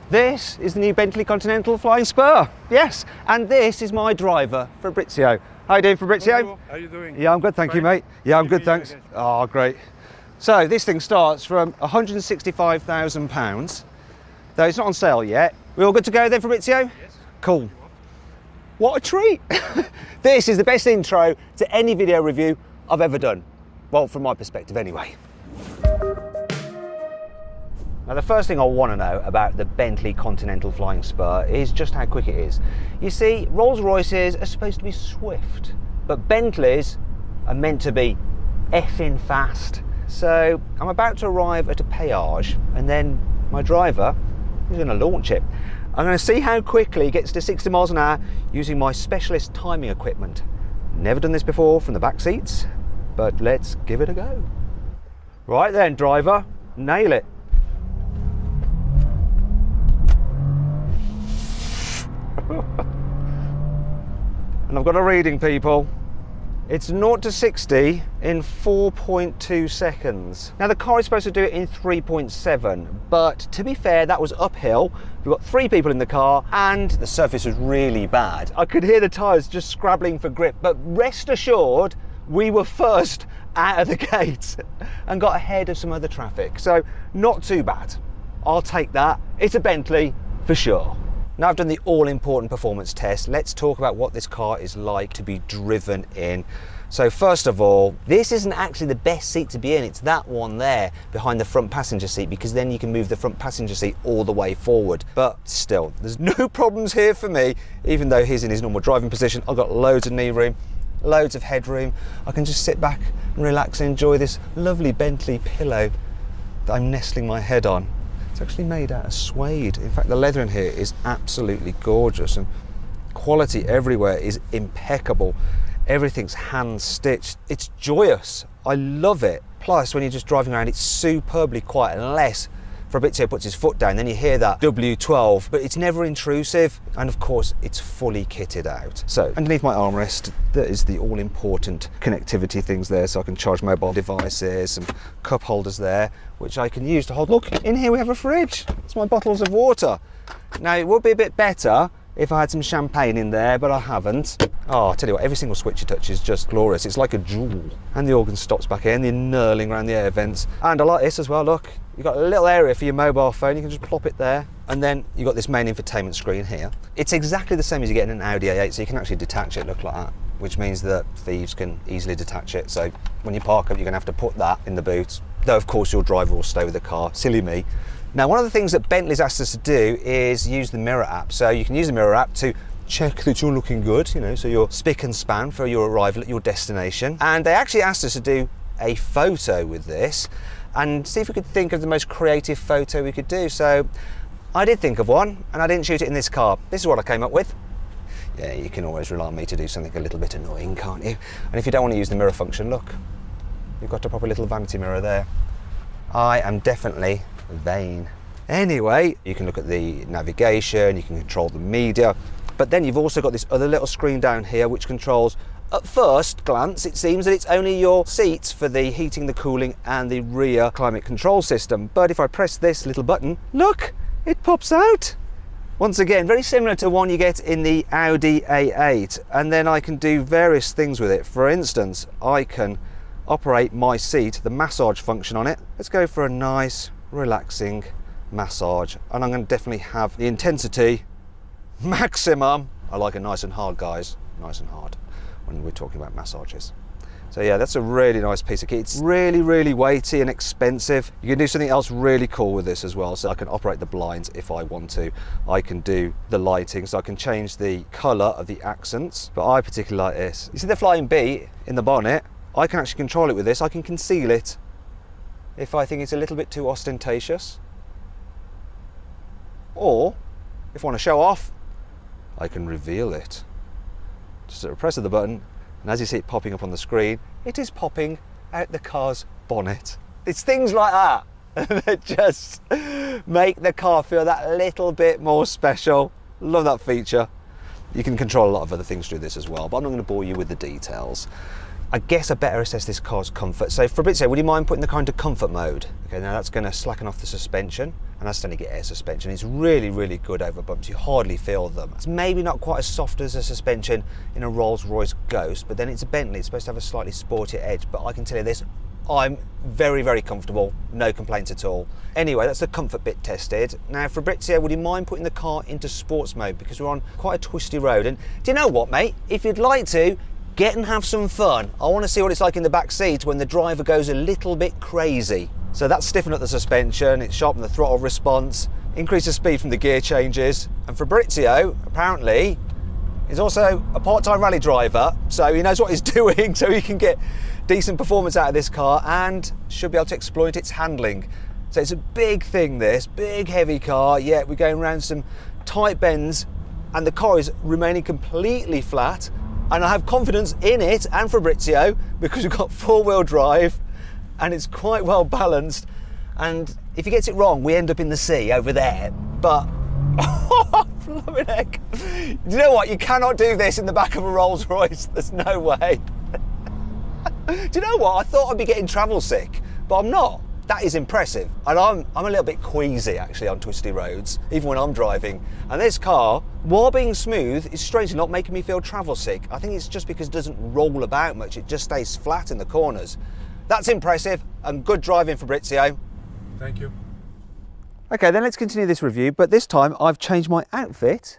This is the new Bentley Continental Flying Spur. Yes, and this is my driver, Fabrizio. How you doing, Fabrizio? Hello. How are you doing? Yeah, I'm good, thank you, mate. Yeah, I'm good, thanks. Oh, great. So this thing starts from £165,000, though it's not on sale yet. We all good to go then, Fabrizio? Yes. Cool. What a treat. This is the best intro to any video review I've ever done. Well, from my perspective anyway. Now the first thing I want to know about the Bentley Continental Flying Spur is just how quick it is. You see, Rolls-Royces are supposed to be swift, but Bentleys are meant to be effing fast. So I'm about to arrive at a péage, and then my driver is going to launch it. I'm going to see how quickly it gets to 60 miles an hour using my specialist timing equipment. Never done this before from the back seats, but let's give it a go. Right then, driver, nail it. And I've got a reading, people. It's 0 to 60 in 4.2 seconds. Now the car is supposed to do it in 3.7, but to be fair, that was uphill. We've got 3 people in the car and the surface was really bad. I could hear the tyres just scrabbling for grip, but rest assured, we were first out of the gate and got ahead of some other traffic. So not too bad. I'll take that. It's a Bentley for sure. Now I've done the all-important performance test, let's talk about what this car is like to be driven in. So first of all, this isn't actually the best seat to be in, it's that one there behind the front passenger seat, because then you can move the front passenger seat all the way forward. But still, there's no problems here for me, even though he's in his normal driving position. I've got loads of knee room, loads of headroom. I can just sit back and relax and enjoy this lovely Bentley pillow that I'm nestling my head on. It's actually made out of suede. In fact, the leather in here is absolutely gorgeous and quality everywhere is impeccable. Everything's hand stitched. It's joyous. I love it. Plus, when you're just driving around, it's superbly quiet unless Fabrizio puts his foot down, then you hear that W12, but it's never intrusive. And of course, it's fully kitted out. So underneath my armrest, there is the all-important connectivity things there, so I can charge mobile devices, some cup holders there, which I can use to hold. Look, in here we have a fridge. It's my bottles of water. Now, it would be a bit better if I had some champagne in there, but I haven't. Oh, I'll tell you what, every single switch you touch is just glorious. It's like a jewel. And the organ stops back here, and the knurling around the air vents. And I like this as well, look. You've got a little area for your mobile phone, you can just plop it there. And then you've got this main infotainment screen here. It's exactly the same as you get in an Audi A8, so you can actually detach it, look like that, which means that thieves can easily detach it. So when you park up, you're gonna have to put that in the boot. Though of course your driver will stay with the car, silly me. Now, one of the things that Bentley's asked us to do is use the mirror app. So you can use the mirror app to check that you're looking good, you know, so you're spick and span for your arrival at your destination. And they actually asked us to do a photo with this and see if we could think of the most creative photo we could do. So I did think of one, and I didn't shoot it in this car. This is what I came up with. Yeah, you can always rely on me to do something a little bit annoying, can't you? And if you don't want to use the mirror function, look, you've got a proper little vanity mirror there. I am definitely vain. Anyway, you can look at the navigation, you can control the media, but then you've also got this other little screen down here which controls, at first glance, it seems that it's only your seats for the heating, the cooling and the rear climate control system. But if I press this little button, look, it pops out. Once again, very similar to one you get in the Audi A8. And then I can do various things with it. For instance, I can operate my seat, the massage function on it. Let's go for a nice, relaxing massage. And I'm going to definitely have the intensity maximum. I like it nice and hard, guys, nice and hard when we're talking about massages. So yeah, that's a really nice piece of kit. It's really, really weighty and expensive. You can do something else really cool with this as well. So I can operate the blinds if I want to. I can do the lighting, so I can change the color of the accents, but I particularly like this. You see the flying bee in the bonnet? I can actually control it with this. I can conceal it if I think it's a little bit too ostentatious. Or if I want to show off, I can reveal it. Just at a press of the button, and as you see it popping up on the screen, it is popping out the car's bonnet. It's things like that that just make the car feel that little bit more special. Love that feature. You can control a lot of other things through this as well, but I'm not going to bore you with the details. I guess I better assess this car's comfort. So Fabrizio, would you mind putting the car into comfort mode? Okay, now that's going to slacken off the suspension. and as standard you get air suspension. It's really, really good over bumps. You hardly feel them. It's maybe not quite as soft as a suspension in a Rolls-Royce Ghost, but then it's a Bentley. It's supposed to have a slightly sportier edge, but I can tell you this, I'm very, very comfortable, no complaints at all. Anyway, that's the comfort bit tested. Now Fabrizio, would you mind putting the car into sports mode, because we're on quite a twisty road? And do you know what, mate? If you'd like to, get and have some fun. I want to see what it's like in the back seat when the driver goes a little bit crazy. So that's stiffened up the suspension, it's sharpened the throttle response, increased the speed from the gear changes, and Fabrizio, apparently, is also a part-time rally driver, so he knows what he's doing, so he can get decent performance out of this car and should be able to exploit its handling. So it's a big thing, this, big heavy car. Yeah, we're going around some tight bends and the car is remaining completely flat, and I have confidence in it and Fabrizio because we've got four-wheel drive and it's quite well balanced, and if he gets it wrong we end up in the sea over there. But flipping heck, do you know what, you cannot do this in the back of a Rolls Royce, there's no way. Do you know what, I thought I'd be getting travel sick, but I'm not. That is impressive, and I'm a little bit queasy actually on twisty roads, even when I'm driving. And this car, while being smooth, is strangely not making me feel travel sick. I think it's just because it doesn't roll about much, it just stays flat in the corners. That's impressive, and good driving, Fabrizio. Thank you. Okay, then let's continue this review, but this time I've changed my outfit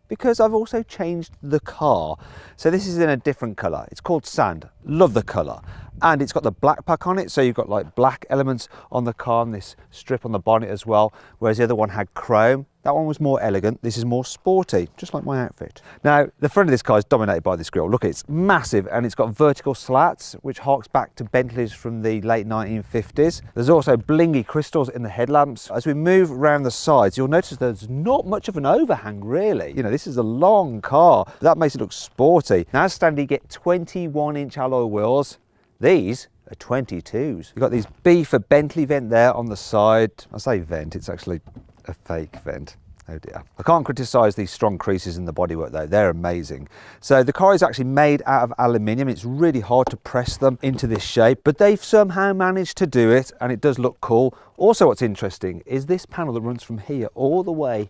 because I've also changed the car. So this is in a different colour. It's called Sand. Love the colour. And it's got the black pack on it, so you've got like black elements on the car and this strip on the bonnet as well, whereas the other one had chrome. That one was more elegant. This is more sporty, just like my outfit. Now, the front of this car is dominated by this grille. Look, it's massive and it's got vertical slats, which harks back to Bentleys from the late 1950s. There's also blingy crystals in the headlamps. As we move around the sides, you'll notice there's not much of an overhang, really. You know, this is a long car. That makes it look sporty. Now, as standard, you get 21-inch alloy wheels. These are 22s. You've got these B for Bentley vent there on the side. I say vent, it's actually a fake vent. Oh dear. I can't criticise these strong creases in the bodywork though, they're amazing. So the car is actually made out of aluminium. It's really hard to press them into this shape, but they've somehow managed to do it, and it does look cool. Also, what's interesting is this panel that runs from here all the way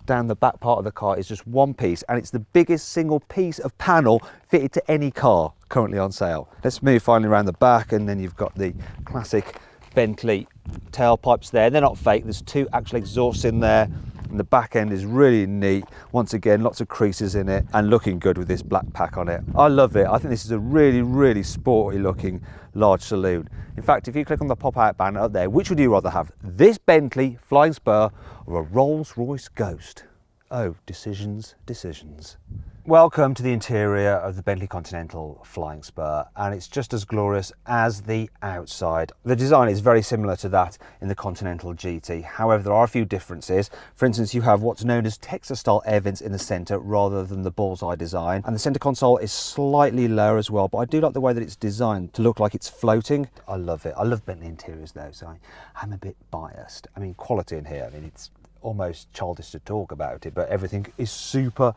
down the back part of the car is just one piece, and it's the biggest single piece of panel fitted to any car currently on sale. Let's move finally around the back, and then you've got the classic Bentley tailpipes there. They're not fake, there's two actual exhausts in there, and the back end is really neat. Once again, lots of creases in it and looking good with this black pack on it. I love it. I think this is a really, really sporty looking large saloon. In fact, if you click on the pop-out banner up there, which would you rather have, this Bentley Flying Spur or a Rolls-Royce Ghost? Oh, decisions, decisions. Welcome to the interior of the Bentley Continental Flying Spur, and it's just as glorious as the outside. The design is very similar to that in the Continental GT. However, there are a few differences. For instance, you have what's known as Texas-style air vents in the centre rather than the bullseye design, and the centre console is slightly lower as well, but I do like the way that it's designed to look like it's floating. I love it. I love Bentley interiors though, so I'm a bit biased. I mean, quality in here, I mean, it's almost childish to talk about it, but everything is super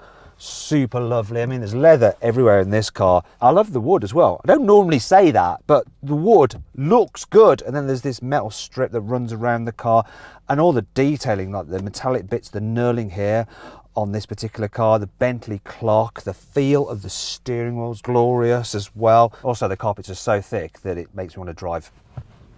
lovely. I mean, there's leather everywhere in this car. I love the wood as well. I don't normally say that, but the wood looks good. And then there's this metal strip that runs around the car, and all the detailing, like the metallic bits, the knurling here on this particular car, the Bentley clock, the feel of the steering wheel is glorious as well. Also, the carpets are so thick that it makes me want to drive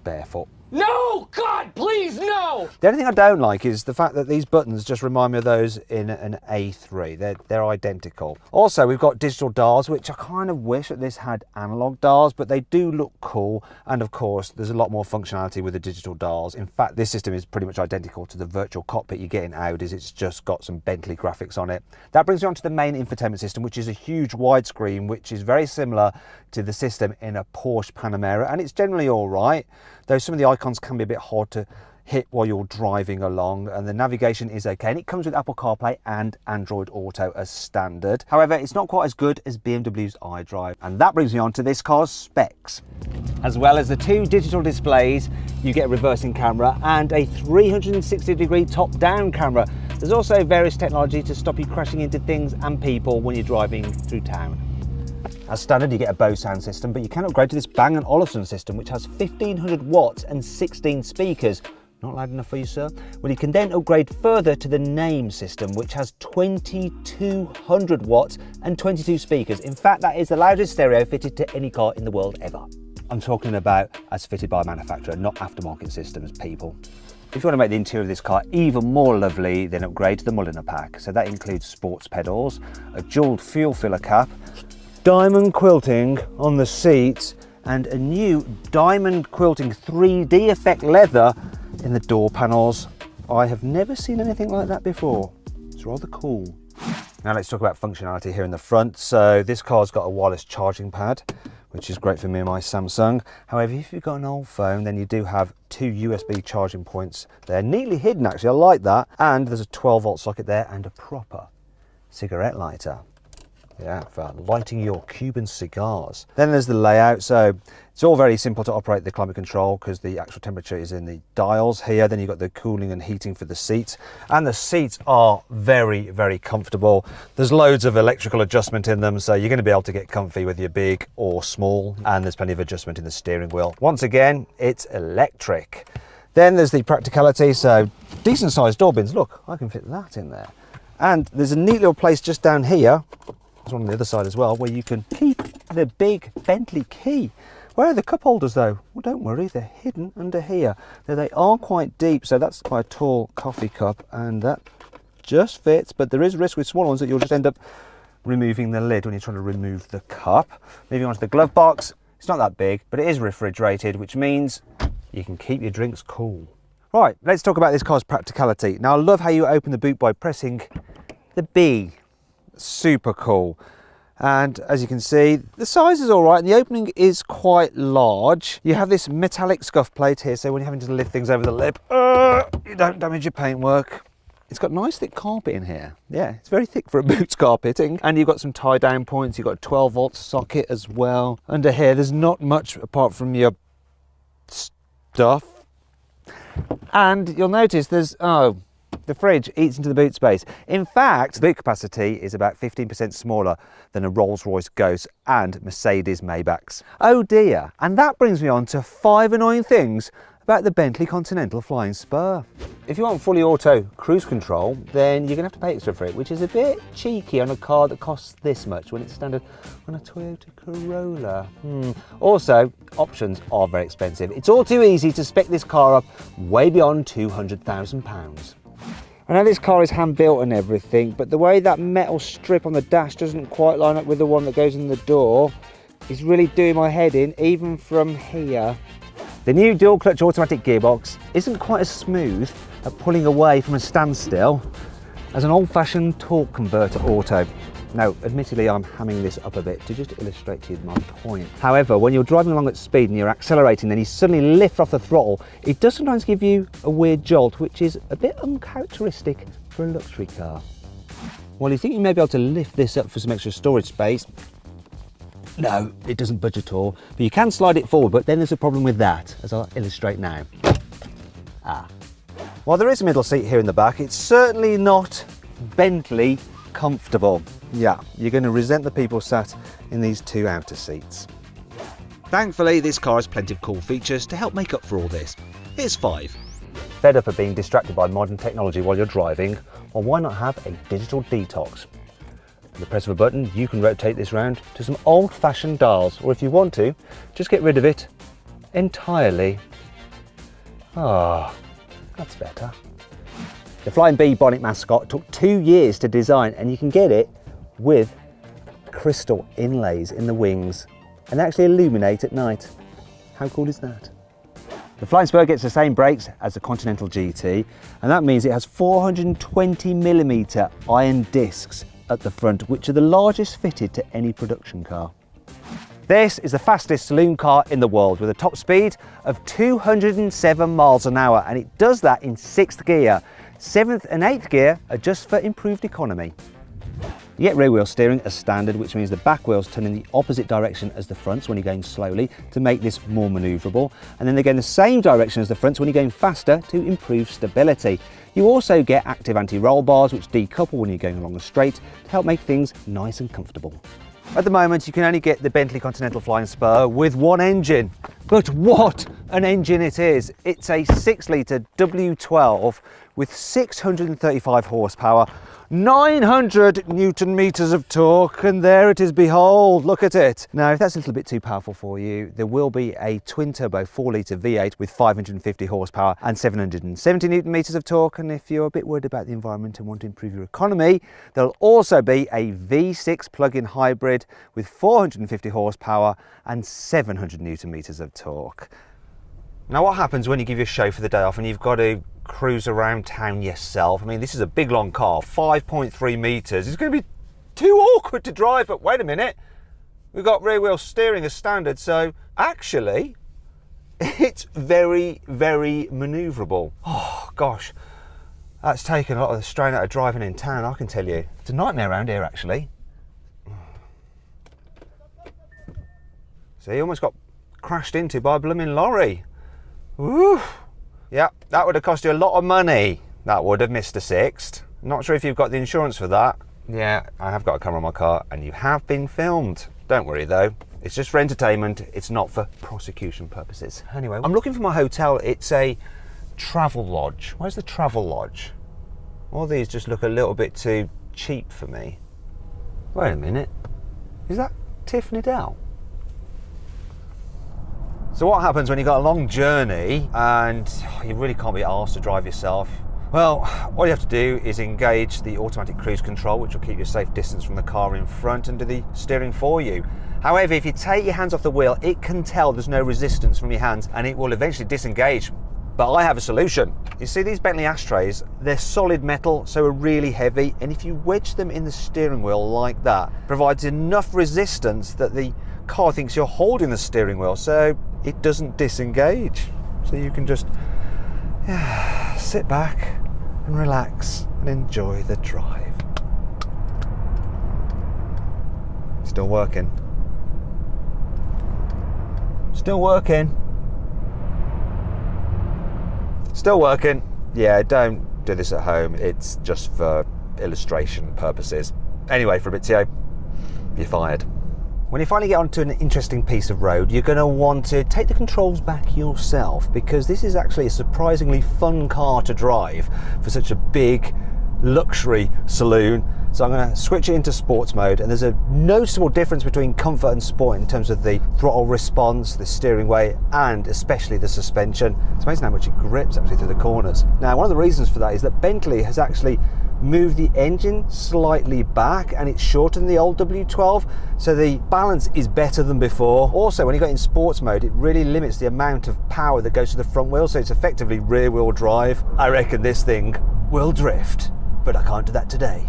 barefoot. No! God, please, no! The only thing I don't like is the fact that these buttons just remind me of those in an A3. They're identical. Also, we've got digital dials, which I kind of wish that this had analog dials, but they do look cool. And of course, there's a lot more functionality with the digital dials. In fact, this system is pretty much identical to the virtual cockpit you get in Audis. It's just got some Bentley graphics on it. That brings me on to the main infotainment system, which is a huge widescreen, which is very similar to the system in a Porsche Panamera, and it's generally all right, though some of the icons can be a bit hard to hit while you're driving along, and the navigation is okay, and it comes with Apple CarPlay and Android Auto as standard. However, it's not quite as good as BMW's iDrive, and that brings me on to this car's specs. As well as the two digital displays, you get a reversing camera and a 360-degree top-down camera. There's also various technology to stop you crashing into things and people when you're driving through town. As standard, you get a Bose sound system, but you can upgrade to this Bang & Olufsen system, which has 1500 watts and 16 speakers. Not loud enough for you, sir? Well, you can then upgrade further to the name system, which has 2200 watts and 22 speakers. In fact, that is the loudest stereo fitted to any car in the world ever. I'm talking about as fitted by a manufacturer, not aftermarket systems, people. If you want to make the interior of this car even more lovely, then upgrade to the Mulliner pack. So that includes sports pedals, a jewelled fuel filler cap, diamond quilting on the seats, and a new diamond quilting 3D effect leather in the door panels. I have never seen anything like that before. It's rather cool. Now let's talk about functionality here in the front. So this car's got a wireless charging pad, which is great for me and my Samsung. However, if you've got an old phone, then you do have 2 USB charging points. They're neatly hidden actually, I like that. And there's a 12-volt socket there and a proper cigarette lighter. Yeah, for lighting your Cuban cigars. Then there's the layout. So it's all very simple to operate the climate control because the actual temperature is in the dials here. Then you've got the cooling and heating for the seats. And the seats are very, very comfortable. There's loads of electrical adjustment in them, so you're going to be able to get comfy whether you're big or small. And there's plenty of adjustment in the steering wheel. Once again, it's electric. Then there's the practicality. So decent sized door bins. Look, I can fit that in there. And there's a neat little place just down here. There's one on the other side as well, where you can keep the big Bentley key. Where are the cup holders though? Well, don't worry, they're hidden under here. Now, they are quite deep, so that's quite a tall coffee cup, and that just fits, but there is a risk with small ones that you'll just end up removing the lid when you're trying to remove the cup. Moving on to the glove box, it's not that big, but it is refrigerated, which means you can keep your drinks cool. Right, let's talk about this car's practicality. Now, I love how you open the boot by pressing the B. Super cool. And as you can see, the size is all right and the opening is quite large. You have this metallic scuff plate here, so when you're having to lift things over the lip, you don't damage your paintwork. It's got nice thick carpet in here. Yeah, it's very thick for a boots carpeting. And you've got some tie down points. You've got a 12-volt socket as well. Under here, there's not much apart from your stuff. And you'll notice there's, the fridge eats into the boot space. In fact, the boot capacity is about 15% smaller than a Rolls-Royce Ghost and Mercedes-Maybachs. Oh dear, and that brings me on to 5 annoying things about the Bentley Flying Spur. If you want fully auto cruise control, then you're going to have to pay extra for it, which is a bit cheeky on a car that costs this much when it's standard on a Toyota Corolla. Also, options are very expensive. It's all too easy to spec this car up way beyond £200,000. I know this car is hand built and everything, but the way that metal strip on the dash doesn't quite line up with the one that goes in the door is really doing my head in, even from here. The new dual clutch automatic gearbox isn't quite as smooth at pulling away from a standstill as an old-fashioned torque converter auto. Now, admittedly, I'm hamming this up a bit to just illustrate to you my point. However, when you're driving along at speed and you're accelerating, then you suddenly lift off the throttle, it does sometimes give you a weird jolt, which is a bit uncharacteristic for a luxury car. Well, you think you may be able to lift this up for some extra storage space. No, it doesn't budge at all, but you can slide it forward, but then there's a problem with that, as I'll illustrate now. While there is a middle seat here in the back, it's certainly not Bentley comfortable. Yeah, you're going to resent the people sat in these 2 outer seats. Thankfully, this car has plenty of cool features to help make up for all this. Here's 5. Fed up of being distracted by modern technology while you're driving? Well, why not have a digital detox? With the press of a button, you can rotate this round to some old-fashioned dials, or if you want to, just get rid of it entirely. That's better. The Flying Bee bonnet mascot took 2 years to design, and you can get it with crystal inlays in the wings, and they actually illuminate at night. How cool is that? The Flying Spur gets the same brakes as the Continental GT, and that means it has 420mm iron discs at the front, which are the largest fitted to any production car. This is the fastest saloon car in the world with a top speed of 207 miles an hour, and it does that in 6th gear. 7th and 8th gear are just for improved economy. You get rear wheel steering as standard, which means the back wheels turn in the opposite direction as the fronts when you're going slowly to make this more manoeuvrable, and then they go in the same direction as the fronts when you're going faster to improve stability. You also get active anti-roll bars which decouple when you're going along the straight to help make things nice and comfortable. At the moment, you can only get the Bentley Continental Flying Spur with one engine. But what an engine it is. It's a 6-litre W12 with 635 horsepower, 900 Newton meters of torque, and there it is, behold, look at it. Now, if that's a little bit too powerful for you, there will be a twin-turbo 4-litre V8 with 550 horsepower and 770 Newton meters of torque, and if you're a bit worried about the environment and want to improve your economy, there'll also be a V6 plug-in hybrid with 450 horsepower and 700 Newton meters of torque. Now, what happens when you give your chauffeur the day off and you've got to cruise around town yourself? I mean, this is a big long car, 5.3 meters. It's going to be too awkward to drive, but wait a minute. We've got rear wheel steering as standard, so actually it's very, very maneuverable. Oh gosh, that's taken a lot of the strain out of driving in town, I can tell you. It's a nightmare around here, actually. So you almost got crashed into by a blooming lorry. Woo! Yeah, that would have cost you a lot of money. That would have, Mr. Sixt. Not sure if you've got the insurance for that. Yeah, I have got a camera on my car and you have been filmed. Don't worry though, it's just for entertainment, it's not for prosecution purposes. Anyway, I'm looking for my hotel. It's a travel lodge. Where's the travel lodge? All these just look a little bit too cheap for me. Wait a minute, is that Tiffany Dell? So what happens when you've got a long journey and you really can't be asked to drive yourself? Well, all you have to do is engage the automatic cruise control, which will keep you a safe distance from the car in front and do the steering for you. However, if you take your hands off the wheel, it can tell there's no resistance from your hands and it will eventually disengage. But I have a solution. You see these Bentley ashtrays, they're solid metal, so are really heavy, and if you wedge them in the steering wheel like that, provides enough resistance that the car thinks you're holding the steering wheel, so it doesn't disengage. So you can just sit back and relax and enjoy the drive. Still working. Still working. Still working. Yeah, don't do this at home. It's just for illustration purposes. Anyway, Fabrizio, you're fired. When you finally get onto an interesting piece of road, you're going to want to take the controls back yourself, because this is actually a surprisingly fun car to drive for such a big luxury saloon. So I'm going to switch it into sports mode, and there's a noticeable difference between comfort and sport in terms of the throttle response, the steering weight, and especially the suspension. It's amazing how much it grips actually through the corners. Now, one of the reasons for that is that Bentley has actually moved the engine slightly back and it's shortened the old W12, so the balance is better than before. Also, when you got in sports mode, it really limits the amount of power that goes to the front wheel, so it's effectively rear wheel drive. I reckon this thing will drift, but I can't do that today.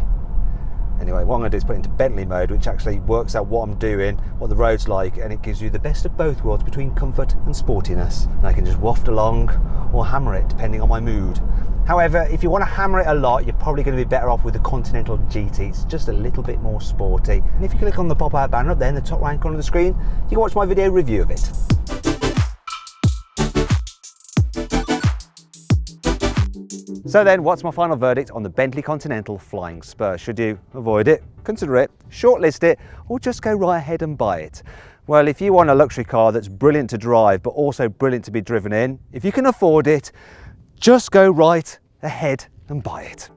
Anyway, what I'm going to do is put it into Bentley mode, which actually works out what I'm doing, what the road's like, and it gives you the best of both worlds between comfort and sportiness. And I can just waft along or hammer it depending on my mood. However, if you want to hammer it a lot, you're probably going to be better off with the Continental GT. It's just a little bit more sporty. And if you click on the pop-out banner up there in the top right corner of the screen, you can watch my video review of it. So then, what's my final verdict on the Bentley Continental Flying Spur? Should you avoid it, consider it, shortlist it, or just go right ahead and buy it? Well, if you want a luxury car that's brilliant to drive, but also brilliant to be driven in, if you can afford it, just go right ahead and buy it.